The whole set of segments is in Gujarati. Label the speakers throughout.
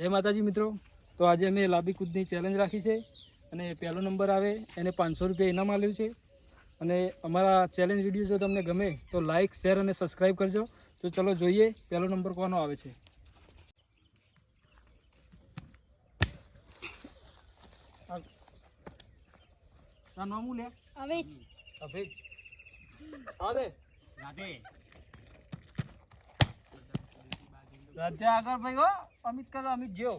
Speaker 1: જય માતાજી મિત્રો, તો આજે અમે લાંબી કૂદની ચેલેન્જ રાખી છે અને પહેલો નંબર આવે એને 500 રૂપિયા ઇનામ આપ્યું છે. અને અમારા ચેલેન્જ વિડીયો જો તમને ગમે તો લાઇક, શેર અને સબસ્ક્રાઈબ કરજો. તો ચલો જોઈએ પહેલો નંબર કોનો આવે છે. નામ લે અભિક અભિક આદે રાધે રાધે આગળ ભાઈ હો અમિત કાકા અમિત જેવો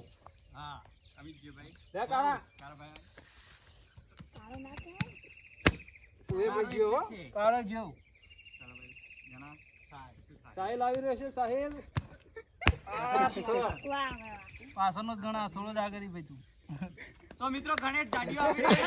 Speaker 1: હા અમિત જેવો ભાઈ લે કાળા કાળા ભાઈ કાળો ના કે એ ભાઈ જેવો કાળા જેવો ચાલો ભાઈ જણા સાહેલ આવી રહ્યો છે. સાહેલ પાછળનો જ ગણા થોડો જ આગળ ભાઈ તું. તો મિત્રો ગણેશ જાડીઓ આવી રહ્યો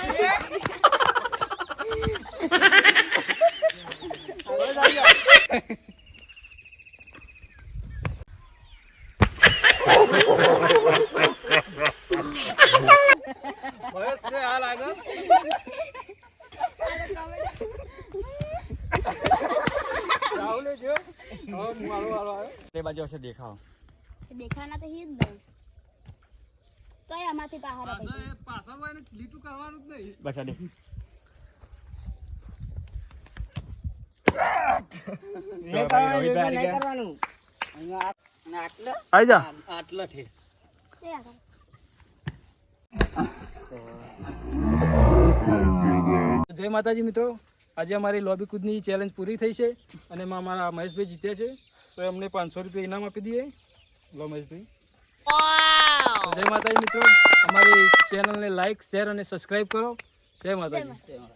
Speaker 1: છે હાલ આગળ રાહુલ જો મારો વાળો આવ્યો તે બાજુ હશે દેખાવ
Speaker 2: દેખાના તો હી જ દઉં તો આમાંથી બહાર
Speaker 1: પાછળ હોય ને લીટું કરવાનું જ નહીં
Speaker 3: બસ આડે
Speaker 1: આઈ જા
Speaker 3: આટલા ઠે
Speaker 1: જય માતાજી મિત્રો, આજે અમારી લોબી કૂદની ચેલેન્જ પૂરી થઈ છે અને એમાં અમારા મહેશભાઈ જીત્યા છે. તો એમને 500 રૂપિયા ઇનામ આપી દઈએ. લો મહેશભાઈ. જય માતાજી મિત્રો, અમારી ચેનલને લાઈક, શેર અને સબસ્ક્રાઈબ કરો. જય માતાજી.